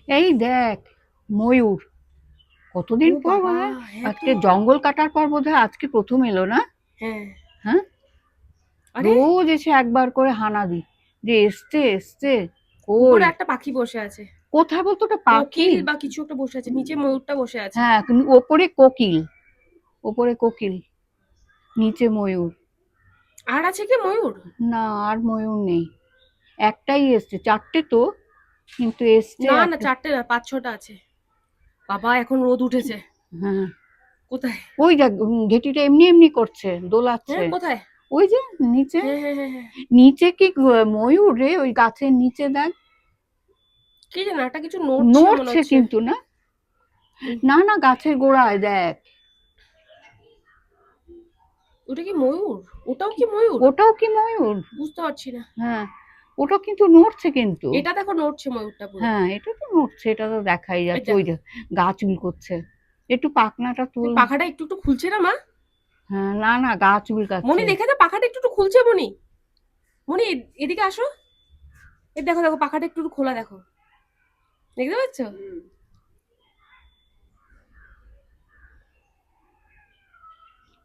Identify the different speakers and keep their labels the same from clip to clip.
Speaker 1: এই দেখ, ময়ূর। কতদিন
Speaker 2: ও
Speaker 1: পর
Speaker 2: বাবা,
Speaker 1: বোধহয়
Speaker 2: হ্যাঁ তো।
Speaker 1: আজকে জঙ্গল কাটার পর বোধহয় আজকে প্রথম এলো না?
Speaker 2: হ্যাঁ।
Speaker 1: হ্যাঁ,
Speaker 2: আরে,
Speaker 1: রোজ এসে একবার করে হানা দি যে এসছে এসছে। কই?
Speaker 2: উপরে একটা পাখি বসে আছে।
Speaker 1: কোথায় বলতো? ওটা পাখি?
Speaker 2: কোকিল বা কিছু একটা বসে আছে, নিচে ময়ূরটা বসে আছে।
Speaker 1: হ্যাঁ, কিন্তু ওপরে কোকিল, ওপরে কোকিল, নিচে ময়ূর।
Speaker 2: আর আছে কি ময়ূর?
Speaker 1: না, আর ময়ূর নেই। একটাই এসছে, চারটে তো, কিন্তু এসছে
Speaker 2: না না,
Speaker 1: একটা।
Speaker 2: চারটে না, 5-6টা আছে। বাবা, এখন রোদ উঠেছে।
Speaker 1: হ্যাঁ,
Speaker 2: কোথায়?
Speaker 1: ওই দেখ, ঘেটিটা এমনি এমনি করছে,
Speaker 2: হ্যাঁ,
Speaker 1: দোলাচ্ছে।
Speaker 2: কোথায়?
Speaker 1: ওই যে নিচে।
Speaker 2: হ্যাঁ হ্যাঁ হ্যাঁ হ্যাঁ।
Speaker 1: নিচে কি ময়ূর রে? ওই গাছের নিচে দেখ।
Speaker 2: কি জানো, একটা কিছু নড়ছে মনে
Speaker 1: নড়ছে
Speaker 2: হচ্ছে।
Speaker 1: কিন্তু না।
Speaker 2: উম,
Speaker 1: না না, গাছের গোড়ায় দেখ।
Speaker 2: ওটা কি ময়ূর? ওটাও কি ময়ূর?
Speaker 1: ওটাও কি ময়ূর?
Speaker 2: বুঝতে পারছি না।
Speaker 1: হ্যাঁ, ওটা কিন্তু নড়ছে কিন্তু।
Speaker 2: এটা দেখো, নড়ছে ময়ূরটা পুরো।
Speaker 1: হ্যাঁ, এটা তো নড়ছে, এটা তো দেখাই
Speaker 2: এই
Speaker 1: যাচ্ছে। ওই
Speaker 2: দেখো,
Speaker 1: যে গা চুল করছে। একটু পাখনাটা তুল।
Speaker 2: পাখাটা একটু একটু খুলছে না মা?
Speaker 1: হ্যাঁ, না না, গা
Speaker 2: মনি,
Speaker 1: চুলকাচ্ছে।
Speaker 2: দেখে তো পাখাটা একটু একটু খুলছে মনি। মনি, এদিকে আসো। এই দেখো দেখো, পাখাটা একটু একটু খোলা দেখো। দেখতে পাচ্ছ?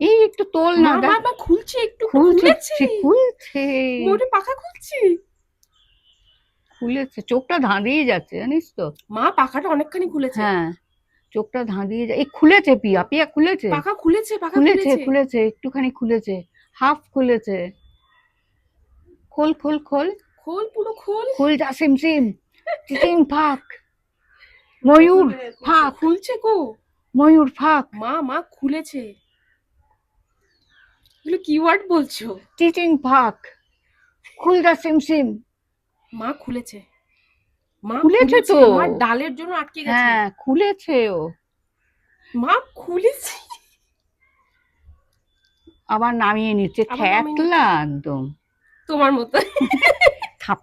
Speaker 1: এই একটু তোল না,
Speaker 2: মা মা
Speaker 1: দেখ।
Speaker 2: মা, খুলছে, একটু একটু
Speaker 1: খুলছে,
Speaker 2: খুলেছে।
Speaker 1: খুলছে।
Speaker 2: ময়ূরের পাখা খুলছে।
Speaker 1: খুলেছে, চোখটা ধাঁধিয়ে যাচ্ছে জানিস তো।
Speaker 2: মা, পাখাটা অনেকখানি খুলেছে।
Speaker 1: হ্যাঁ, চোখটা ধাঁধিয়ে এই খুলেছে, পিয়া পিয়া খুলেছে।
Speaker 2: পাখা খুলেছে, পাখা
Speaker 1: খুলেছে
Speaker 2: খুলেছে।
Speaker 1: খুলেছে, একটুখানি খুলেছে। হাফ খুলেছে। খোল খোল খোল।
Speaker 2: খোল, পুরো খোল।
Speaker 1: খোল যা সিমসিম। চিচিং ফাক। ময়ূর ফাক।
Speaker 2: খুলছে গো।
Speaker 1: ময়ূর ফাক।
Speaker 2: মা মা, খুলেছে। এগুলো কি ওয়ার্ড বলছো?
Speaker 1: চিচিং ফাক। খুল যা সিমসিম।
Speaker 2: মা খুলেছে। মা
Speaker 1: খুলেছে
Speaker 2: খুলেছে,
Speaker 1: তো।
Speaker 2: মা ডালের জন্য আটকে গেছে।
Speaker 1: হ্যাঁ, খুলেছে ও।
Speaker 2: মা খুলেছে।
Speaker 1: আবার নামিয়ে নিচ্ছে,
Speaker 2: আবার নামিয়ে
Speaker 1: থ্যাতলা
Speaker 2: নিচ্ছে।
Speaker 1: একদম।
Speaker 2: তোমার মতো।
Speaker 1: থাপ।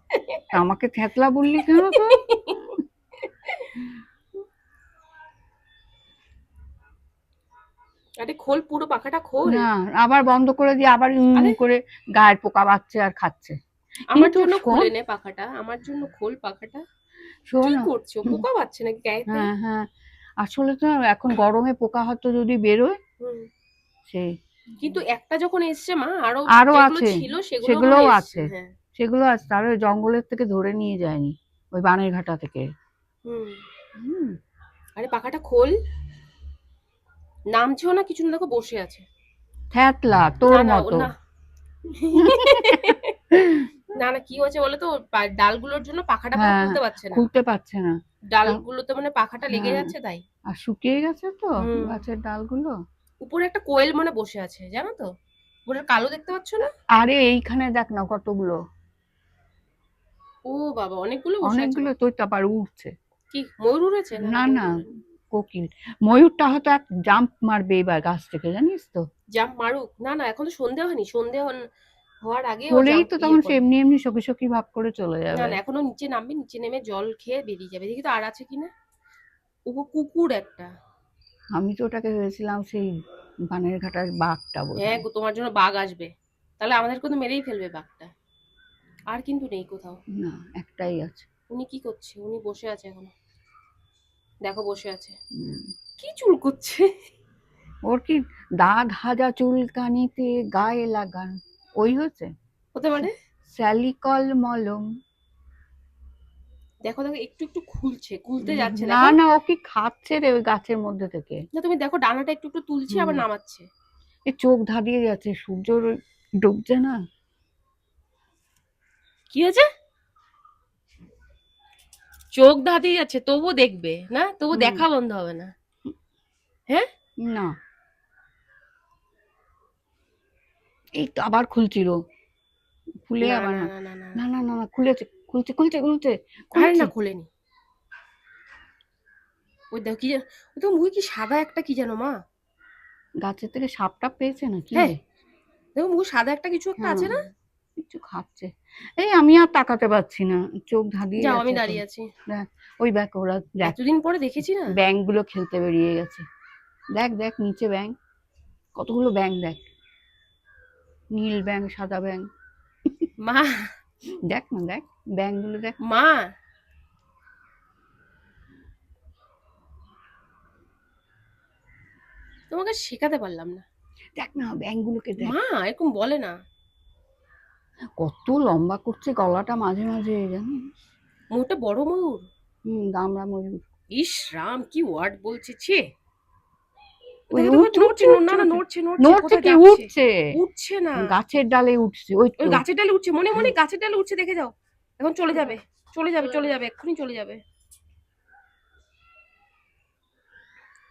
Speaker 1: আমাকে থ্যাতলা বললি কেন তো?
Speaker 2: আরে খোল, পুরো পাখাটা খোল।
Speaker 1: না, আবার বন্ধ করে দিয়ে আবার
Speaker 2: আরে,
Speaker 1: করে গায়ের পোকা বাচ্ছে আর খাচ্ছে।
Speaker 2: আমার
Speaker 1: কিন্তু
Speaker 2: জন্য
Speaker 1: শোন,
Speaker 2: খুলে নে পাখাটা, আমার জন্য খোল পাখাটা।
Speaker 1: শোন।
Speaker 2: কি করছো? পোকা বাচ্ছে নাকি গায়েতে?
Speaker 1: হ্যাঁ হ্যাঁ, আসলে তো এখন গরমে পোকা হয়তো যদি বেরোয়,
Speaker 2: হুম।
Speaker 1: সেই।
Speaker 2: কিন্তু একটা যখন এসছে মা, আরো
Speaker 1: আরো
Speaker 2: যেগুলো
Speaker 1: আছে,
Speaker 2: ছিল সেগুলো মনে
Speaker 1: সেগুলোও
Speaker 2: হয় এসছে।
Speaker 1: আছে।
Speaker 2: হ্যাঁ।
Speaker 1: সেগুলো আছে, তার ওই জঙ্গলের থেকে ধরে নিয়ে যায়নি, ওই বানের ঘাটা থেকে।
Speaker 2: হুম।
Speaker 1: হুম।
Speaker 2: আরে পাখাটা খোল। নামছেও না কিছু না, দেখো বসে আছে।
Speaker 1: থ্যাতলা
Speaker 2: না
Speaker 1: তোর
Speaker 2: না ও
Speaker 1: মতো।
Speaker 2: না। না না, কি হয়েছে বলো তো, ওর ডালগুলোর জন্য পাখাটা পুরো
Speaker 1: হ্যাঁ,
Speaker 2: খুলতে পারছে না।
Speaker 1: খুলতে পারছে না। তা-
Speaker 2: ডালগুলোতে মানে পাখাটা লেগে
Speaker 1: হ্যাঁ,
Speaker 2: যাচ্ছে তাই।
Speaker 1: আর শুকিয়ে গেছে তো
Speaker 2: হুম।
Speaker 1: গাছের ডালগুলো।
Speaker 2: উপরে একটা কোয়েল মানে বসে আছে, জানো তো? উপরে কালো দেখতে পাচ্ছ না?
Speaker 1: আরে এইখানে দেখ না কতগুলো।
Speaker 2: ও বাবা, অনেকগুলো বসে আছে
Speaker 1: অনেকগুলো
Speaker 2: মা।
Speaker 1: তো, আবার উড়ছে।
Speaker 2: কি ময়ূর উড়েছে? না না,
Speaker 1: না
Speaker 2: ময়ূর
Speaker 1: না,
Speaker 2: উড়েনি।
Speaker 1: কোকিল। ময়ূরটা হয়তো এক জাম্প মারবে এবার গাছ থেকে, জানিস তো।
Speaker 2: জাম্প মারুক না না, এখন তো সন্ধে হয়নি, হওয়ার আগে ও
Speaker 1: হলেই
Speaker 2: জাম্প
Speaker 1: তো
Speaker 2: ইয়ে
Speaker 1: তখন সে
Speaker 2: করবে।
Speaker 1: এমনি এমনি সখী সখী ভাব করে চলে
Speaker 2: না
Speaker 1: যাবে।
Speaker 2: না, এখনো নিচে নামবে, নিচে নেমে জল খেয়ে বেরিয়ে যাবে। দেখি তো আর আছে কিনা। ও কুকুর একটা।
Speaker 1: আমি তো ওটাকে ভেবেছিলাম সেই বানের ঘাটার বাঘটা
Speaker 2: হ্যাঁ
Speaker 1: বোধহয়।
Speaker 2: গো, তোমার জন্য বাঘ আসবে। তাহলে আমাদেরকে তো মেরেই ফেলবে বাঘটা। আর কিন্তু নেই কোথাও।
Speaker 1: না, একটাই আছে।
Speaker 2: উনি কি করছে? উনি বসে আছে এখনো। দেখো বসে আছে।
Speaker 1: হুম।
Speaker 2: কি চুল করছে?
Speaker 1: ওর কি দাগ হাজা চুলকানিতে গায়ে লাগান, ওই হচ্ছে
Speaker 2: হতে পারে।
Speaker 1: স্যালিকল মলম।
Speaker 2: দেখো দেখো, একটু একটু খুলছে, খুলতে যাচ্ছে
Speaker 1: না
Speaker 2: দেখো।
Speaker 1: না, ও কি খাচ্ছে রে ওই গাছের মধ্যে থেকে।
Speaker 2: না, তুমি দেখো ডানাটা একটু একটু তুলছে
Speaker 1: হুম।
Speaker 2: আবার নামাচ্ছে।
Speaker 1: এ চোখ ধাঁধিয়ে যাচ্ছে, সূর্যর ডুবছে না।
Speaker 2: কি হয়েছে? চোখ ধাঁধিয়ে যাচ্ছে, তবু দেখবে না, তবু
Speaker 1: হুম।
Speaker 2: দেখা বন্ধ হবে না। হ্যাঁ।
Speaker 1: না, এই তো আবার খুলছিল, খুলে
Speaker 2: না
Speaker 1: আবার
Speaker 2: না
Speaker 1: না।
Speaker 2: না না না না।
Speaker 1: না না না না, খুলেছে, খুলছে খুলছে খুলছে
Speaker 2: আরে
Speaker 1: খুলছে।
Speaker 2: না, খোলেনি। ওই দেখো কি যেন, ওই তো মুখে কি সাদা একটা কি যেন মা।
Speaker 1: গাছের থেকে সাপটা পেয়েছে না কি
Speaker 2: হ্যাঁ,
Speaker 1: রে?
Speaker 2: দেখো মুখে সাদা একটা কিছু একটা
Speaker 1: হ্যাঁ,
Speaker 2: আছে না।
Speaker 1: কিছু খাচ্ছে। এই আমি আর তাকাতে পারছি না, চোখ ধাঁধিয়ে
Speaker 2: যাও, আমি
Speaker 1: যাচ্ছে এখন।
Speaker 2: দাঁড়িয়ে আছি।
Speaker 1: দেখ, ওই দেখ ওরা, দেখ
Speaker 2: এতদিন পরে দেখেছি না।
Speaker 1: ব্যাঙ গুলো খেলতে বেরিয়ে গেছে। দেখ দেখ নিচে ব্যাঙ, কতগুলো ব্যাঙ দেখ। নীল ব্যাঙ, সাদা ব্যাঙ।
Speaker 2: মা
Speaker 1: দেখ না, দেখ ব্যাঙ গুলো দেখ।
Speaker 2: মা তোমাকে শেখাতে পারলাম না।
Speaker 1: দেখ না ব্যাঙগুলোকে দেখ,
Speaker 2: মা এরকম বলে না।
Speaker 1: কত লম্বা করছে গলাটা মাঝে মাঝে, জানিস?
Speaker 2: ময়ূরটা বড় ময়ূর।
Speaker 1: দামড়া ময়ূর।
Speaker 2: ইস রাম, কি ওয়ার্ড বলছে, ছে।
Speaker 1: ওই
Speaker 2: দেখো দেখো,
Speaker 1: উঠছে
Speaker 2: নড়ছে,
Speaker 1: উঠছে
Speaker 2: না না,
Speaker 1: উঠছে
Speaker 2: নড়ছে নড়ছে,
Speaker 1: নড়ছে,
Speaker 2: কোথায়
Speaker 1: কি
Speaker 2: যাচ্ছে?
Speaker 1: উঠছে?
Speaker 2: উঠছে না,
Speaker 1: গাছের ডালে উঠছে, ওই
Speaker 2: ওই
Speaker 1: তো।
Speaker 2: গাছের ডালে উঠছে, মনে মনে গাছের ডালে উঠছে, দেখে যাও। এখন চলে যাবে, চলে যাবে, চলে যাবে, এক্ষুনি চলে যাবে,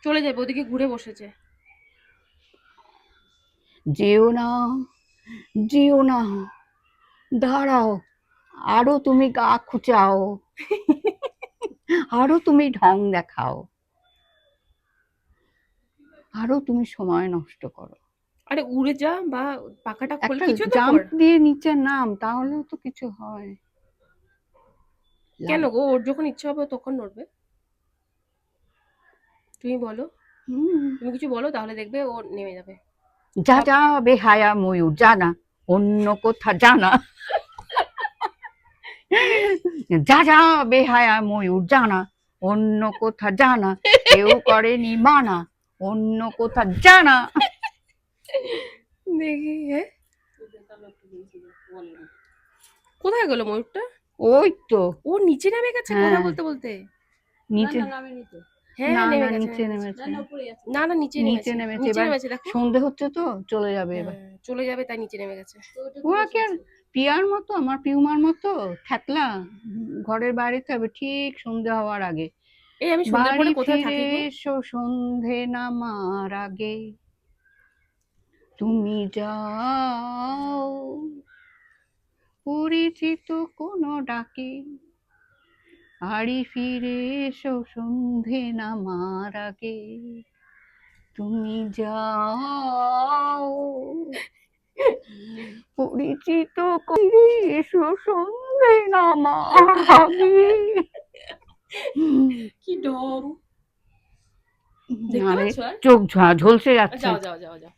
Speaker 2: চলে যাবে, ওদিকে ঘুরে বসেছে।
Speaker 1: যেও না, যেও না, দাঁড়াও, আরো তুমি গা খুচাও, আরো তুমি ঢং দেখাও, আরো তুমি সময় নষ্ট করো।
Speaker 2: আরে উড়ে যা, বা পাখাটা খোল,
Speaker 1: একটা
Speaker 2: কিছু তো
Speaker 1: জাম্প
Speaker 2: কর।
Speaker 1: দিয়ে নিচে নাম, তাহলেও তো কিছু হয়।
Speaker 2: কেন গো, ওর যখন ইচ্ছা হবে ও তখন নড়বে। তুমি বলো,
Speaker 1: হুম।
Speaker 2: তুমি কিছু বলো, তাহলে দেখবে ও নেমে যাবে।
Speaker 1: যা যা বেহায়া ময়ূর, জানা অন্য কোথা জানা, যা যা বেহায়া ময়ূর জানা অন্য কোথা জানা, কেউ করেনি মানা অন্য কোথা জানা।
Speaker 2: দেখি, হ্যাঁ, কোথায় গেল ময়ূরটা?
Speaker 1: ওই তো।
Speaker 2: ও নিচে নেমে গেছে কথা
Speaker 1: হ্যাঁ,
Speaker 2: বলতে বলতে।
Speaker 1: নিচে।
Speaker 2: হ্যাঁ
Speaker 1: না
Speaker 2: নেমে
Speaker 1: না,
Speaker 2: গেছে,
Speaker 1: নিচে
Speaker 2: নেমে গেছে।
Speaker 1: নেমেছে,
Speaker 2: না না, নিচে
Speaker 1: নিচে
Speaker 2: নেমেছে,
Speaker 1: নেমেছে।
Speaker 2: নিচে
Speaker 1: এবার
Speaker 2: নেমেছে, দেখো।
Speaker 1: সন্ধে হচ্ছে তো, চলে যাবে এবার।
Speaker 2: হ্যাঁ, চলে যাবে, তাই নিচে নেমে গেছে।
Speaker 1: ওরা কি আর পিয়ার মতো, আমার পিউমার মতো থ্যাতলা, ঘরের বাইরে থাকবে ঠিক সন্ধে হওয়ার আগে।
Speaker 2: এই আমি সন্ধ্যের
Speaker 1: বাড়ি
Speaker 2: পরে কোথায়
Speaker 1: ফিরে
Speaker 2: থাকি গো?
Speaker 1: এসো সন্ধে নামার আগে, তুমি যাও পরিচিত কোনো ডাকে, বাড়ি ফিরে এসো সন্ধে নামার আগে, তুমি যাও পরিচিত করে এসো সন্ধে নামার আগে।
Speaker 2: কি ঢং, দেখতে
Speaker 1: আরে
Speaker 2: পাচ্ছ? আর
Speaker 1: চোখ ঝলসে যাচ্ছে।
Speaker 2: যাও যাও যাও যাও।